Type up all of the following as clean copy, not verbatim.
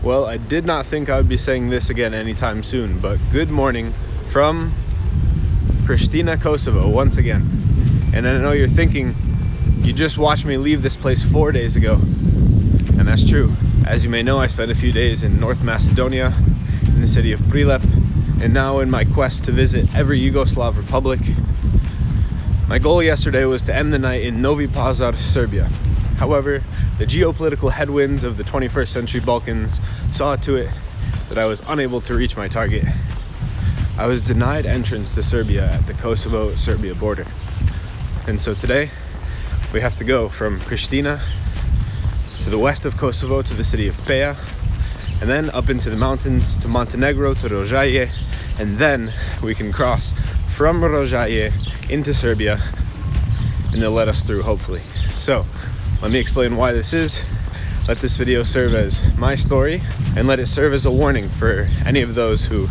Well, I did not think I would be saying this again anytime soon, but good morning from Prishtina, Kosovo, once again. And I know you're thinking, you just watched me leave this place 4 days ago. And that's true. As you may know, I spent a few days in North Macedonia, in the city of Prilep, and now in my quest to visit every Yugoslav republic. My goal yesterday was to end the night in Novi Pazar, Serbia. However, the geopolitical headwinds of the 21st century Balkans saw to it that I was unable to reach my target. I was denied entrance to Serbia at the Kosovo-Serbia border. And so today, we have to go from Prishtina to the west of Kosovo to the city of Peja, and then up into the mountains to Montenegro, to Rožaje, and then we can cross from Rožaje into Serbia, and they'll let us through, hopefully. So, let me explain why this is. Let this video serve as my story, and let it serve as a warning for any of those who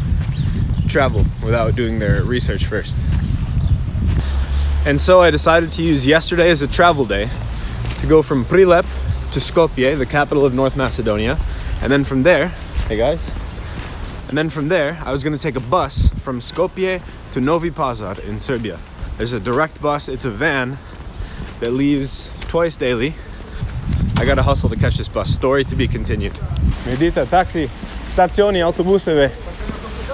travel without doing their research first. And so I decided to use yesterday as a travel day to go from Prilep to Skopje, the capital of North Macedonia, and then from there, hey guys, and then from there I was going to take a bus from Skopje to Novi Pazar in Serbia. There's a direct bus, it's a van that leaves twice daily. I gotta hustle to catch this bus. Story to be continued. Vidite, taxi, stacioni, autobuseve.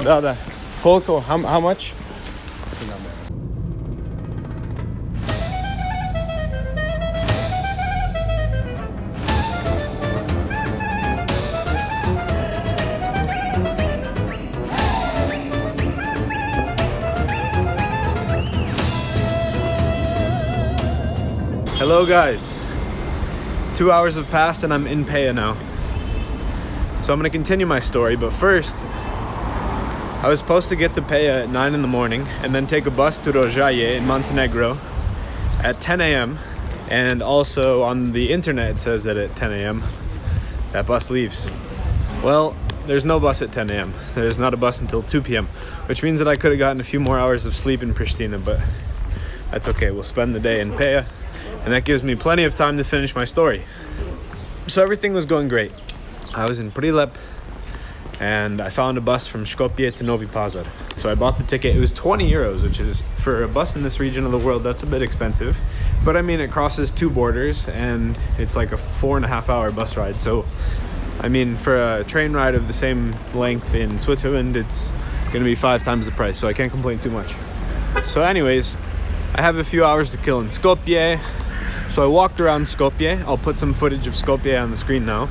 Da. Koliko? How much? Hello guys, 2 hours have passed and I'm in Peja now. So I'm going to continue my story, but first, I was supposed to get to Peja at 9 in the morning and then take a bus to Rožaje in Montenegro at 10 a.m. And also on the internet it says that at 10 a.m. that bus leaves. Well, there's no bus at 10 a.m. There's not a bus until 2 p.m. which means that I could have gotten a few more hours of sleep in Prishtina, but that's okay. We'll spend the day in Peja. And that gives me plenty of time to finish my story. So everything was going great. I was in Prilep and I found a bus from Skopje to Novi Pazar. So I bought the ticket. It was 20 euros, which is, for a bus in this region of the world, that's a bit expensive. But I mean, it crosses 2 borders and it's like a 4.5 hour bus ride. So, I mean, for a train ride of the same length in Switzerland, it's gonna be 5 times the price. So I can't complain too much. So anyways, I have a few hours to kill in Skopje. So I walked around Skopje. I'll put some footage of Skopje on the screen now.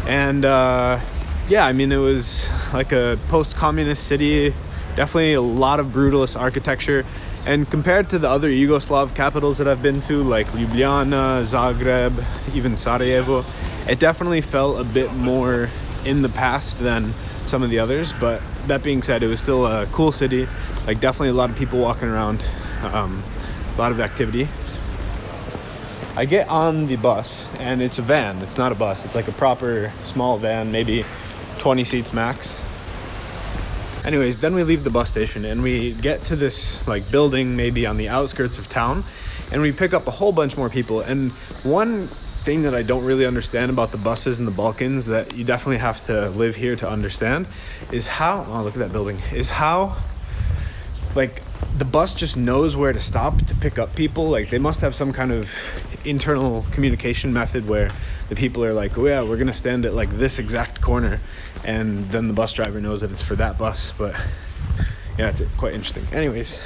And yeah, I mean, it was like a post-communist city. Definitely a lot of brutalist architecture. And compared to the other Yugoslav capitals that I've been to, like Ljubljana, Zagreb, even Sarajevo, it definitely felt a bit more in the past than some of the others. But that being said, it was still a cool city. Like, definitely a lot of people walking around, a lot of activity. I get on the bus and it's a van. It's not a bus. It's like a proper small van, maybe 20 seats max. Anyways, then we leave the bus station and we get to this like building maybe on the outskirts of town, and we pick up a whole bunch more people. And one thing that I don't really understand about the buses in the Balkans that you definitely have to live here to understand is how, oh, look at that building, is how like the bus just knows where to stop to pick up people. Like, they must have some kind of internal communication method where the people are like, oh yeah, we're gonna stand at like this exact corner, and then the bus driver knows that it's for that bus. But yeah, it's quite interesting. Anyways,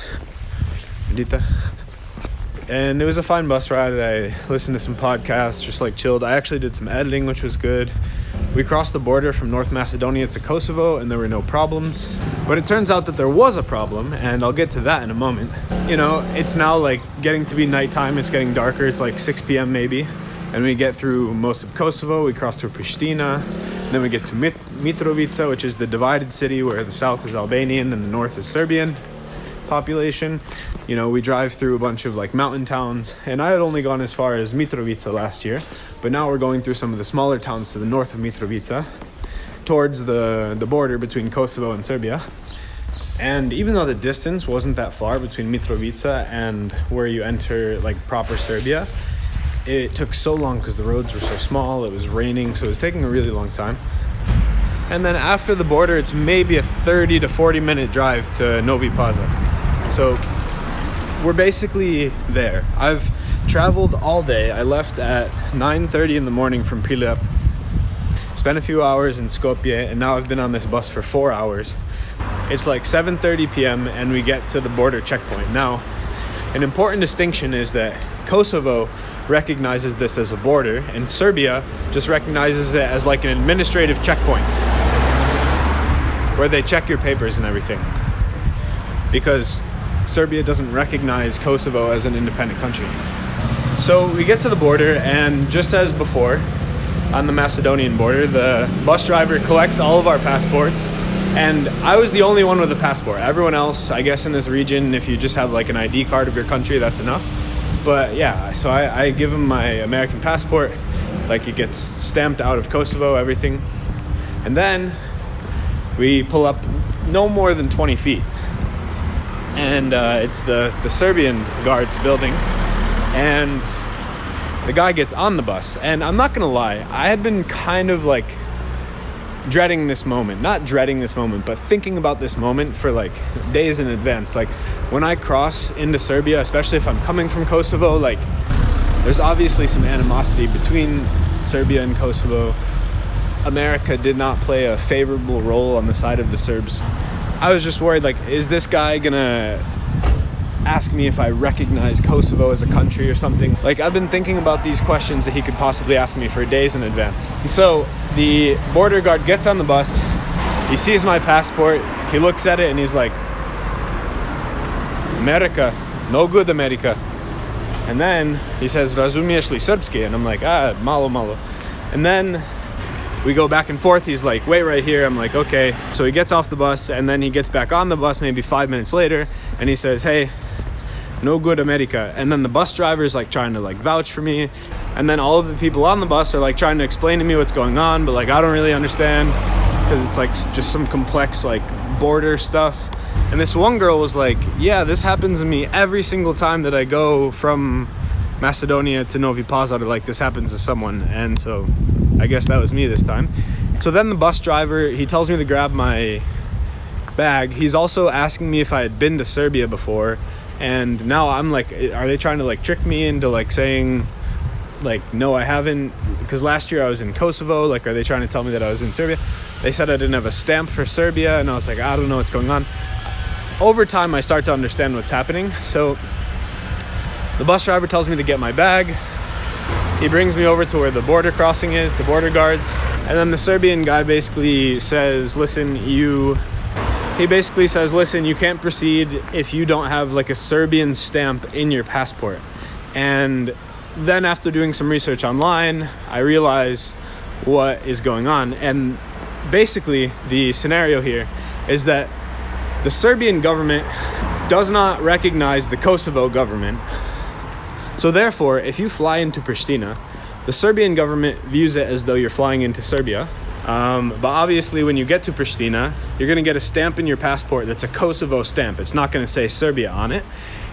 and it was a fine bus ride. I listened to some podcasts, just like chilled. I actually did some editing, which was good. We crossed the border from North Macedonia to Kosovo and there were no problems. But it turns out that there was a problem, and I'll get to that in a moment. You know, it's now like getting to be nighttime. It's getting darker. It's like 6 p.m. maybe. And we get through most of Kosovo. We cross through Prishtina. And then we get to Mitrovica, which is the divided city where the south is Albanian and the north is Serbian population. You know, we drive through a bunch of like mountain towns, and I had only gone as far as Mitrovica last year, but now we're going through some of the smaller towns to the north of Mitrovica towards the border between Kosovo and Serbia. And even though the distance wasn't that far between Mitrovica and where you enter like proper Serbia, it took so long because the roads were so small. It was raining, so it was taking a really long time. And then after the border, it's maybe a 30 to 40 minute drive to Novi Pazar. So we're basically there. I've traveled all day. I left at 9:30 in the morning from Prilep, spent a few hours in Skopje, and now I've been on this bus for 4 hours. It's like 7:30 p.m. and we get to the border checkpoint. Now, an important distinction is that Kosovo recognizes this as a border, and Serbia just recognizes it as like an administrative checkpoint where they check your papers and everything, because Serbia doesn't recognize Kosovo as an independent country. So we get to the border, and just as before on the Macedonian border, the bus driver collects all of our passports, and I was the only one with a passport. Everyone else, I guess in this region, if you just have like an ID card of your country, that's enough. But yeah, so I give him my American passport, like it gets stamped out of Kosovo, everything. And then we pull up no more than 20 feet. And it's the Serbian guards building. And the guy gets on the bus. And I'm not gonna lie, I had been kind of like dreading this moment. Not dreading this moment, but thinking about this moment for like days in advance. Like when I cross into Serbia, especially if I'm coming from Kosovo, like there's obviously some animosity between Serbia and Kosovo. America did not play a favorable role on the side of the Serbs. I was just worried, like, is this guy gonna ask me if I recognize Kosovo as a country or something? Like, I've been thinking about these questions that he could possibly ask me for days in advance. And so the border guard gets on the bus, he sees my passport, he looks at it and he's like, America, no good America. And then he says, razumiješ li srpski? And I'm like, malo malo. And then we go back and forth. He's like, wait right here. I'm like, okay. So he gets off the bus, and then he gets back on the bus maybe 5 minutes later, and he says, hey, no good America. And then the bus driver is like trying to like vouch for me, and then all of the people on the bus are like trying to explain to me what's going on, but like I don't really understand, because it's like just some complex like border stuff. And this one girl was like, yeah, this happens to me every single time that I go from Macedonia to Novi Pazar, like this happens to someone. And so I guess that was me this time. So then the bus driver, he tells me to grab my bag. He's also asking me if I had been to Serbia before. And now I'm like, are they trying to like trick me into like saying like, no, I haven't, because last year I was in Kosovo. Like, are they trying to tell me that I was in Serbia? They said I didn't have a stamp for Serbia, and I was like, I don't know what's going on. Over time, I start to understand what's happening. So the bus driver tells me to get my bag. He brings me over to where the border crossing is, the border guards. And then the Serbian guy basically says, listen, you can't proceed if you don't have like a Serbian stamp in your passport. And then after doing some research online, I realize what is going on. And basically the scenario here is that the Serbian government does not recognize the Kosovo government. So therefore, if you fly into Prishtina, the Serbian government views it as though you're flying into Serbia. But obviously when you get to Prishtina, you're gonna get a stamp in your passport that's a Kosovo stamp. It's not gonna say Serbia on it.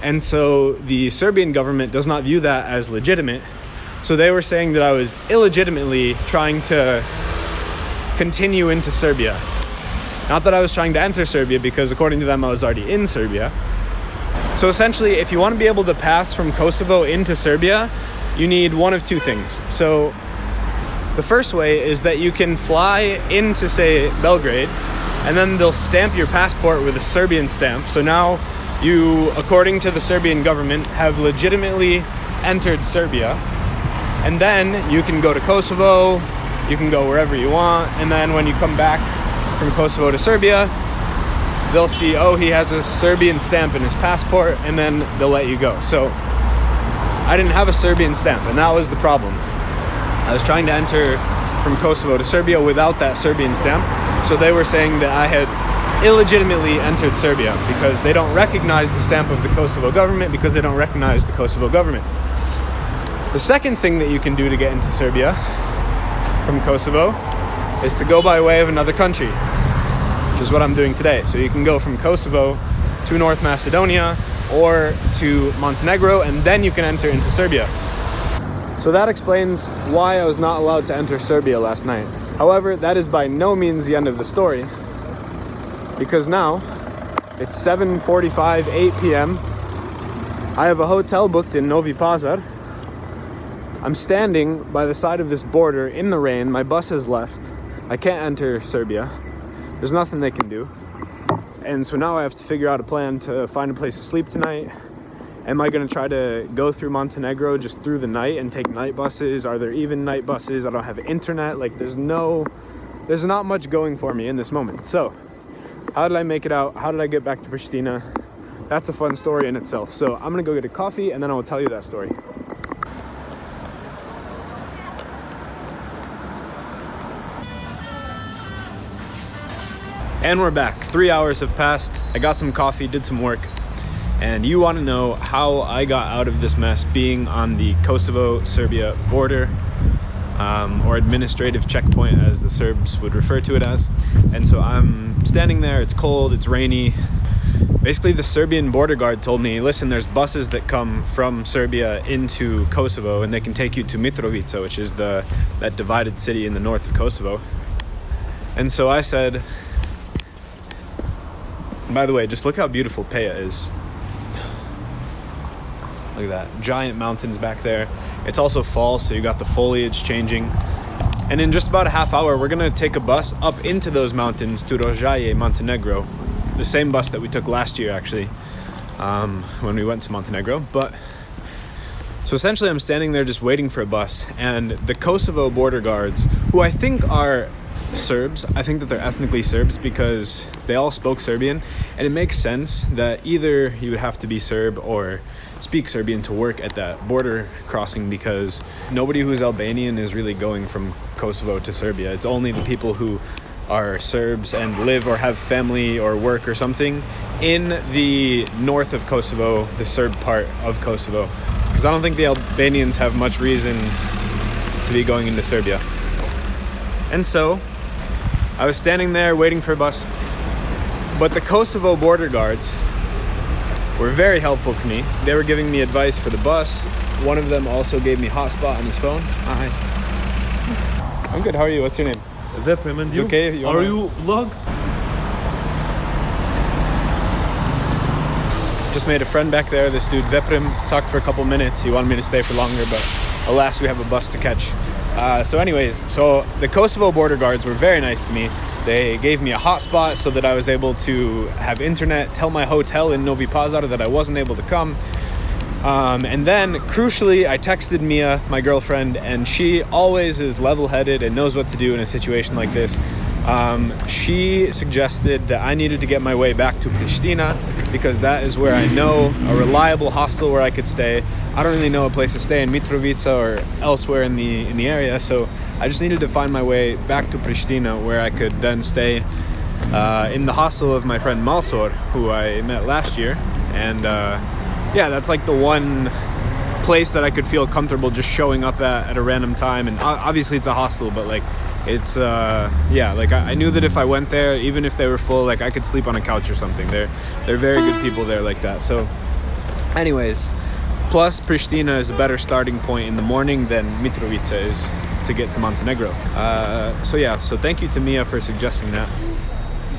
And so the Serbian government does not view that as legitimate. So they were saying that I was illegitimately trying to continue into Serbia. Not that I was trying to enter Serbia, because according to them, I was already in Serbia. So essentially, if you want to be able to pass from Kosovo into Serbia, you need one of two things. So the first way is that you can fly into, say, Belgrade, and then they'll stamp your passport with a Serbian stamp. So now you, according to the Serbian government, have legitimately entered Serbia. And then you can go to Kosovo, you can go wherever you want, and then when you come back from Kosovo to Serbia, they'll see, oh, he has a Serbian stamp in his passport, and then they'll let you go. So I didn't have a Serbian stamp, and that was the problem. I was trying to enter from Kosovo to Serbia without that Serbian stamp. So they were saying that I had illegitimately entered Serbia because they don't recognize the stamp of the Kosovo government, because they don't recognize the Kosovo government. The second thing that you can do to get into Serbia from Kosovo is to go by way of another country, which is what I'm doing today. So you can go from Kosovo to North Macedonia or to Montenegro, and then you can enter into Serbia. So that explains why I was not allowed to enter Serbia last night. However, that is by no means the end of the story, because now it's 7:45, 8 p.m. I have a hotel booked in Novi Pazar. I'm standing by the side of this border in the rain. My bus has left. I can't enter Serbia. There's nothing they can do. And so now I have to figure out a plan to find a place to sleep tonight. Am I going to try to go through Montenegro just through the night and take night buses? Are there even night buses? I don't have internet. Like, there's not much going for me in this moment. So how did I make it out? How did I get back to Prishtina? That's a fun story in itself. So I'm going to go get a coffee and then I will tell you that story. And we're back. 3 hours have passed. I got some coffee, did some work. And you want to know how I got out of this mess being on the Kosovo-Serbia border, or administrative checkpoint as the Serbs would refer to it as. And so I'm standing there, it's cold, it's rainy. Basically the Serbian border guard told me, listen, there's buses that come from Serbia into Kosovo and they can take you to Mitrovica, which is that divided city in the north of Kosovo. And so I said, by the way, just look how beautiful Peja is. Look at that, giant mountains back there. It's also fall, so you got the foliage changing. And in just about a half hour, we're gonna take a bus up into those mountains to Rožaje, Montenegro. The same bus that we took last year, actually, when we went to Montenegro. But so essentially I'm standing there just waiting for a bus, and the Kosovo border guards, who I think are Serbs, I think that they're ethnically Serbs because they all spoke Serbian, and it makes sense that either you would have to be Serb or speak Serbian to work at that border crossing, because nobody who's Albanian is really going from Kosovo to Serbia. It's only the people who are Serbs and live or have family or work or something in the north of Kosovo, the Serb part of Kosovo, because I don't think the Albanians have much reason to be going into Serbia. And so I was standing there waiting for a bus, but the Kosovo border guards were very helpful to me. They were giving me advice for the bus. One of them also gave me hotspot on his phone. Hi. I'm good, how are you? What's your name? Veprim, and It's you? okay if you Are wanna- you vlog? Just made a friend back there, this dude Veprim. Talked for a couple minutes. He wanted me to stay for longer, but alas, we have a bus to catch. So the Kosovo border guards were very nice to me. They gave me a hotspot so that I was able to have internet, tell my hotel in Novi Pazar that I wasn't able to come. And then, crucially, I texted Mia, my girlfriend, and she always is level-headed and knows what to do in a situation like this. She suggested that I needed to get my way back to Prishtina because that is where I know a reliable hostel where I could stay. I don't really know a place to stay in Mitrovica or elsewhere in the area, so I just needed to find my way back to Prishtina where I could then stay in the hostel of my friend Malsor, who I met last year. And yeah, that's like the one place that I could feel comfortable just showing up at a random time. And obviously it's a hostel, but like it's yeah, like I knew that if I went there, even if they were full, like I could sleep on a couch or something. They're very good people there like that. So anyways, plus Prishtina is a better starting point in the morning than Mitrovica is to get to Montenegro. So yeah, so thank you to Mia for suggesting that.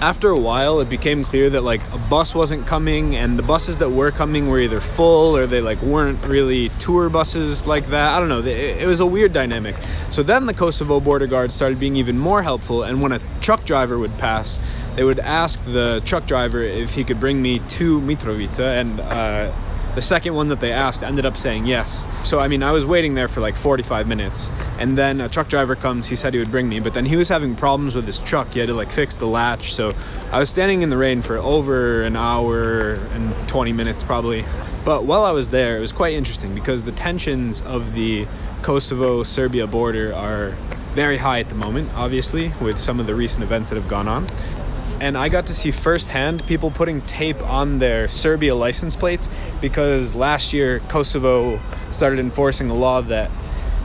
After a while, it became clear that like a bus wasn't coming, and the buses that were coming were either full or they like weren't really tour buses like that. I don't know, it was a weird dynamic. So then the Kosovo border guards started being even more helpful, and when a truck driver would pass, they would ask the truck driver if he could bring me to Mitrovica, and the second one that they asked ended up saying yes. So I mean, I was waiting there for like 45 minutes, and then a truck driver comes. He said he would bring me, but then he was having problems with his truck. He had to like fix the latch. So I was standing in the rain for over an hour and 20 minutes probably. But while I was there, it was quite interesting because the tensions of the Kosovo-Serbia border are very high at the moment, obviously, with some of the recent events that have gone on. And I got to see firsthand people putting tape on their Serbia license plates because last year Kosovo started enforcing a law that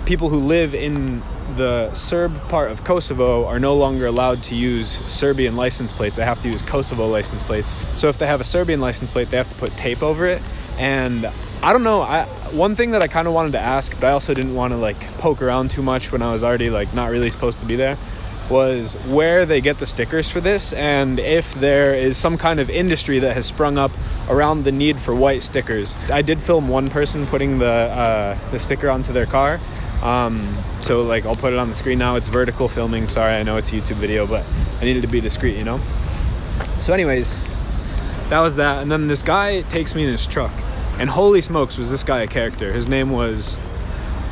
people who live in the Serb part of Kosovo are no longer allowed to use Serbian license plates. They have to use Kosovo license plates. So if they have a Serbian license plate, they have to put tape over it. And I don't know, one thing that I kind of wanted to ask, but I also didn't want to like poke around too much when I was already like not really supposed to be there. was where they get the stickers for this, and if there is some kind of industry that has sprung up around the need for white stickers. I did film one person putting the sticker onto their car. So like I'll put it on the screen now. It's vertical filming. Sorry, I know it's a YouTube video, but I needed to be discreet, you know? So anyways, that was that. And then this guy takes me in his truck, and holy smokes, was this guy a character. His name was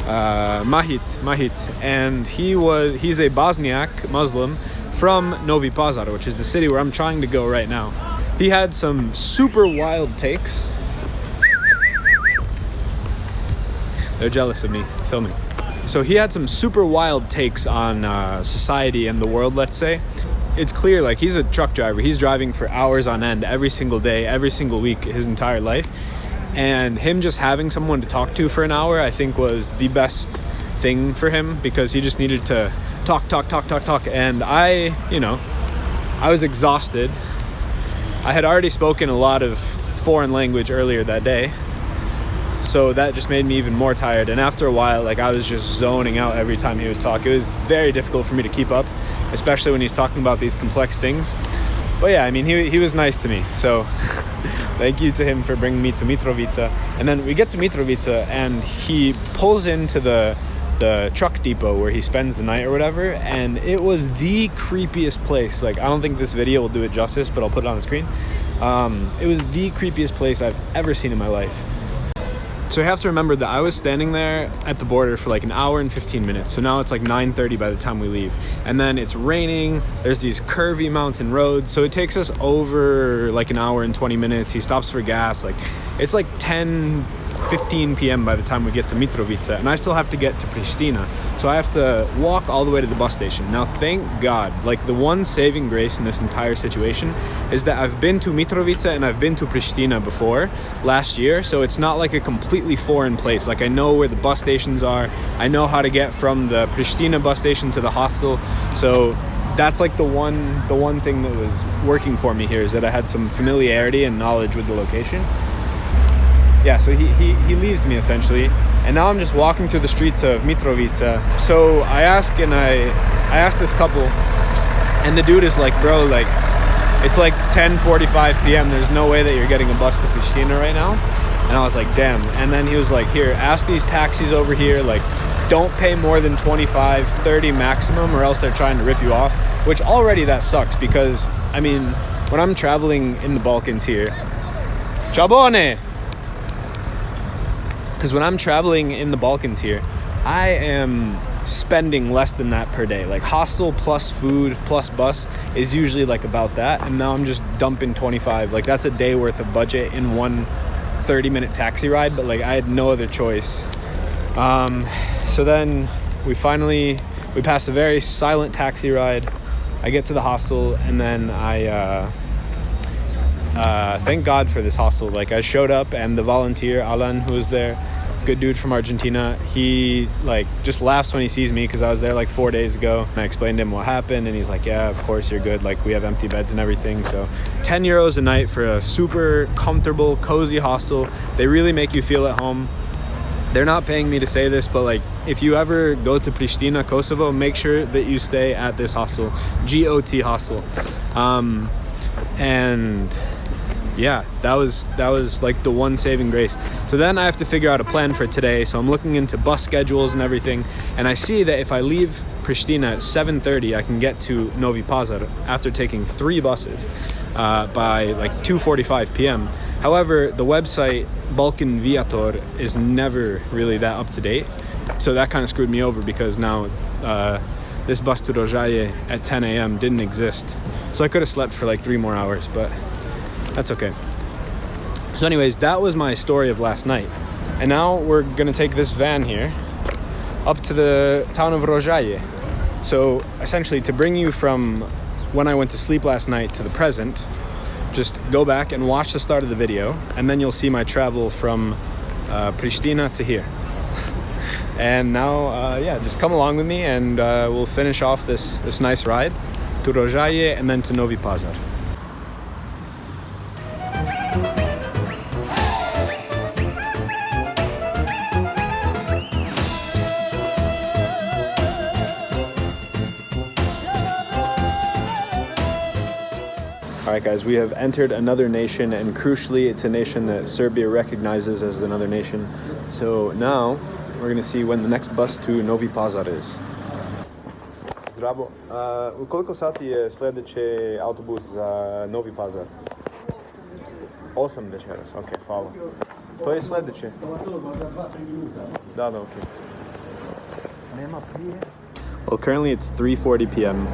Mahit, and he's a Bosniak Muslim from Novi Pazar, which is the city where I'm trying to go right now. He had some super wild takes. They're jealous of me filming. So he had some super wild takes on society and the world, let's say. It's clear, like, he's a truck driver. He's driving for hours on end every single day, every single week, his entire life. And him just having someone to talk to for an hour, I think, was the best thing for him, because he just needed to talk. And I was exhausted. I had already spoken a lot of foreign language earlier that day, so that just made me even more tired. And after a while, like, I was just zoning out every time he would talk. It was very difficult for me to keep up, especially when he's talking about these complex things. But yeah, I mean, he was nice to me, so thank you to him for bringing me to Mitrovica. And then we get to Mitrovica, and he pulls into the truck depot where he spends the night or whatever, and it was the creepiest place. Like, I don't think this video will do it justice, but I'll put it on the screen. It was the creepiest place I've ever seen in my life. So you have to remember that I was standing there at the border for like an hour and 15 minutes. So now it's like 9:30 by the time we leave. And then it's raining. There's these curvy mountain roads. So it takes us over like an hour and 20 minutes. He stops for gas. Like, it's like 10:15 p.m. by the time we get to Mitrovica. And I still have to get to Prishtina. So I have to walk all the way to the bus station. Now, thank God, like, the one saving grace in this entire situation is that I've been to Mitrovica and I've been to Prishtina before last year. So it's not like a completely foreign place. Like, I know where the bus stations are. I know how to get from the Prishtina bus station to the hostel. So that's like the one thing that was working for me here, is that I had some familiarity and knowledge with the location. Yeah, so he leaves me essentially, and now I'm just walking through the streets of Mitrovica. So I asked this couple, and the dude is like, bro, like, it's like 10:45 p.m. There's no way that you're getting a bus to Prishtina right now. And I was like, damn. And then he was like, here, ask these taxis over here, like, don't pay more than 25, 30 maximum, or else they're trying to rip you off. Which already that sucks, because, I mean, when I'm traveling in the Balkans here, Chabone! Because when I'm traveling in the Balkans here, I am spending less than that per day. Like, hostel plus food plus bus is usually like about that. And now I'm just dumping 25. Like, that's a day worth of budget in one 30-minute taxi ride. But like, I had no other choice. So then we pass a very silent taxi ride. I get to the hostel, and then I thank God for this hostel. Like, I showed up, and the volunteer Alan, who was there, good dude from Argentina, he like just laughs when he sees me, because I was there like 4 days ago, and I explained to him what happened, and he's like, yeah, of course, you're good, like, we have empty beds and everything. So 10 euros a night for a super comfortable, cozy hostel. They really make you feel at home. They're not paying me to say this, but like, if you ever go to Prishtina, Kosovo, make sure that you stay at this hostel, GOT hostel. And yeah, that was like the one saving grace. So then I have to figure out a plan for today. So I'm looking into bus schedules and everything, and I see that if I leave Prishtina at 7:30, I can get to Novi Pazar after taking 3 buses by like 2:45 p.m. However, the website Balkan Viator is never really that up to date, so that kind of screwed me over, because now this bus to Rožaje at 10 a.m. didn't exist. So I could have slept for like 3 more hours, but that's okay. So anyways, that was my story of last night. And now we're gonna take this van here up to the town of Rožaje. So essentially, to bring you from when I went to sleep last night to the present, just go back and watch the start of the video, and then you'll see my travel from Prishtina to here. And now, yeah, just come along with me, and we'll finish off this nice ride to Rožaje and then to Novi Pazar. All right, guys, we have entered another nation, and crucially, it's a nation that Serbia recognizes as another nation. So now, we're gonna see when the next bus to Novi Pazar is. Zdravo. U koliko sati je sljedeći autobus za Novi Pazar? 8 večeras, ok, hvala. To je sljedeće. Da, ok. Nema prije. Well, currently it's 3:40 p.m.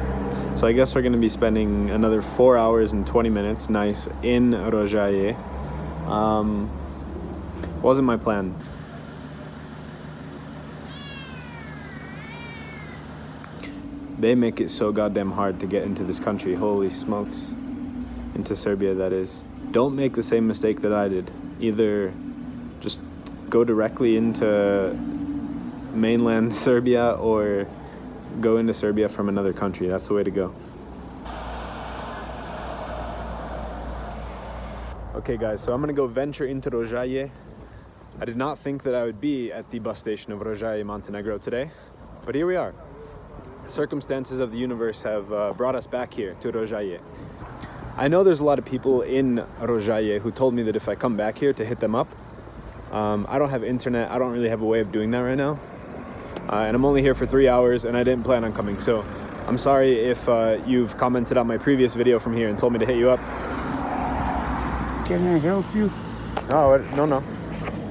So I guess we're going to be spending another 4 hours and 20 minutes, nice, in Rožaje. Wasn't my plan. They make it so goddamn hard to get into this country. Holy smokes. Into Serbia, that is. Don't make the same mistake that I did. Either just go directly into mainland Serbia or go into Serbia from another country. That's the way to go. Okay, guys, so I'm gonna go venture into Rožaje. I did not think that I would be at the bus station of Rožaje, Montenegro today, but here we are. The circumstances of the universe have brought us back here to Rožaje. I know there's a lot of people in Rožaje who told me that if I come back here to hit them up. I don't have internet. I don't really have a way of doing that right now. And I'm only here for 3 hours and I didn't plan on coming. So I'm sorry if you've commented on my previous video from here and told me to hit you up. Can I help you? No.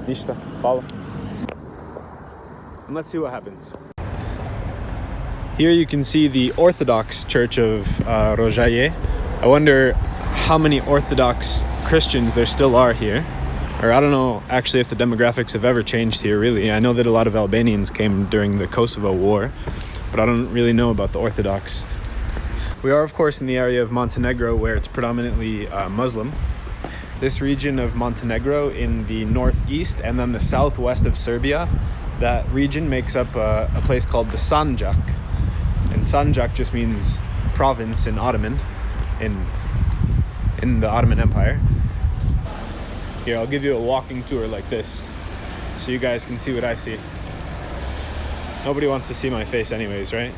Ništa. Follow. And let's see what happens. Here you can see the Orthodox Church of Rožaje. I wonder how many Orthodox Christians there still are here. Or I don't know actually if the demographics have ever changed here, really. I know that a lot of Albanians came during the Kosovo war, but I don't really know about the Orthodox. We are, of course, in the area of Montenegro where it's predominantly Muslim. This region of Montenegro in the northeast and then the southwest of Serbia, that region makes up a place called the Sanjak. And Sanjak just means province in Ottoman, in the Ottoman Empire. Here, I'll give you a walking tour like this so you guys can see what I see. Nobody wants to see my face anyways, right?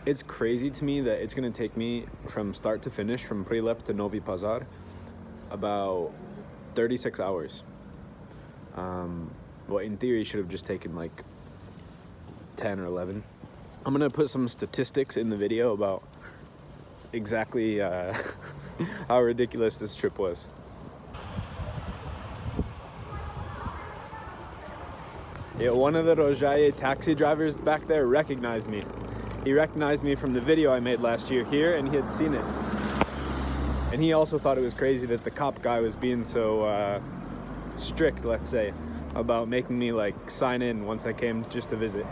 It's crazy to me that it's going to take me from start to finish, from Prilep to Novi Pazar, about 36 hours. Well, in theory, should have just taken like 10 or 11. I'm going to put some statistics in the video about exactly how ridiculous this trip was. Yeah, one of the Rožaje taxi drivers back there recognized me. He recognized me from the video I made last year here, and he had seen it. And he also thought it was crazy that the cop guy was being so strict, let's say, about making me like sign in once I came just to visit.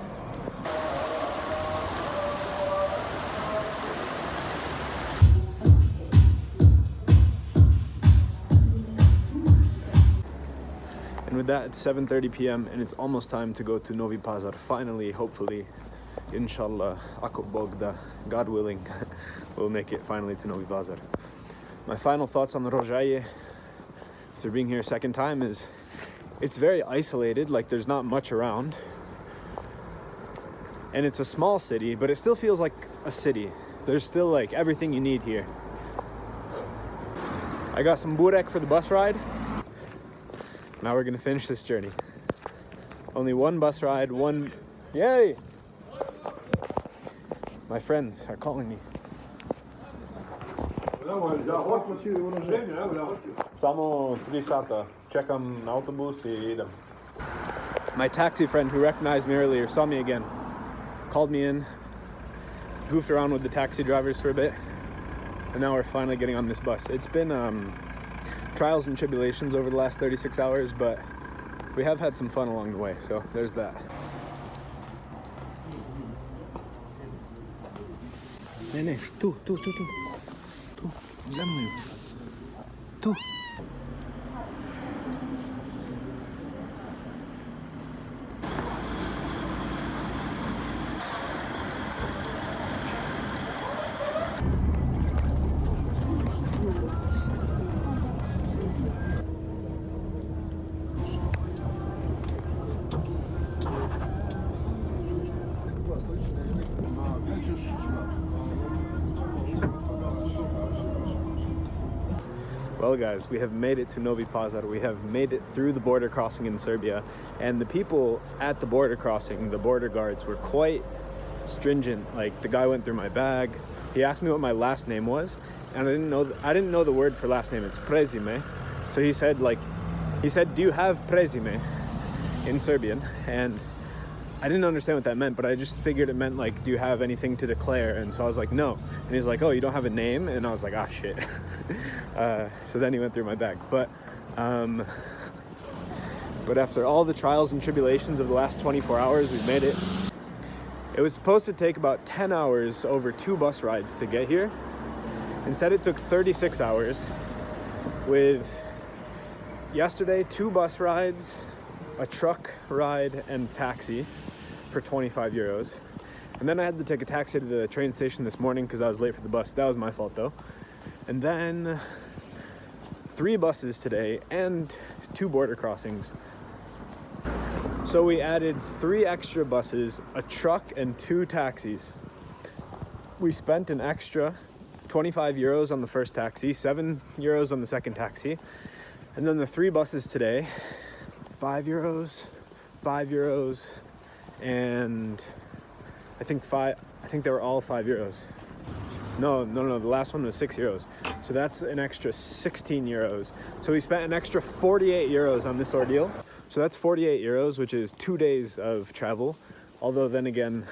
And with that, it's 7:30 p.m. and it's almost time to go to Novi Pazar. Finally, hopefully. Inshallah, ako Bog da, God willing, we'll make it finally to Novi Pazar. My final thoughts on the Rožaje, after being here a second time, is it's very isolated, like there's not much around. And it's a small city, but it still feels like a city. There's still like everything you need here. I got some burek for the bus ride. Now we're gonna finish this journey. Only one bus ride, yay! My friends are calling me. Samo 3 sata. Čekam na autobus I idem. My taxi friend who recognized me earlier saw me again. Called me in. Goofed around with the taxi drivers for a bit. And now we're finally getting on this bus. It's been trials and tribulations over the last 36 hours, but we have had some fun along the way. So there's that. Ne, tu, zemlju, tu. Well guys, we have made it to Novi Pazar. We have made it through the border crossing in Serbia, and the people at the border crossing, the border guards, were quite stringent. Like, the guy went through my bag. He asked me what my last name was, and I didn't know the word for last name. It's prezime. So he said, do you have prezime in Serbian? And I didn't understand what that meant, but I just figured it meant, like, do you have anything to declare? And so I was like, no. And he's like, oh, you don't have a name? And I was like, ah, shit. So then he went through my bag. But after all the trials and tribulations of the last 24 hours, we've made it. It was supposed to take about 10 hours over 2 bus rides to get here. Instead, it took 36 hours with yesterday 2 bus rides, a truck ride, and taxi for 25 euros. And then I had to take a taxi to the train station this morning because I was late for the bus. That was my fault though. And then 3 buses today and 2 border crossings. So we added 3 extra buses, a truck, and 2 taxis. We spent an extra 25 euros on the first taxi, 7 euros on the second taxi. And then the 3 buses today, 5 euros, 5 euros, and I think they were all 5 euros. No, the last one was 6 euros. So that's an extra 16 euros. So we spent an extra 48 euros on this ordeal. So that's 48 euros, which is 2 days of travel. Although then again,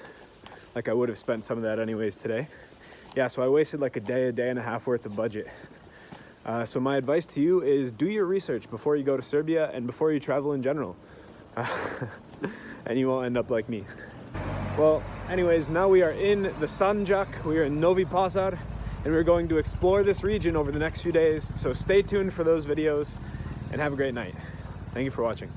like, I would have spent some of that anyways today. Yeah, so I wasted like a day and a half worth of budget. So my advice to you is do your research before you go to Serbia and before you travel in general. And you won't end up like me. Well, anyways, now we are in the Sanjak. We are in Novi Pazar, and we're going to explore this region over the next few days. So stay tuned for those videos and have a great night. Thank you for watching.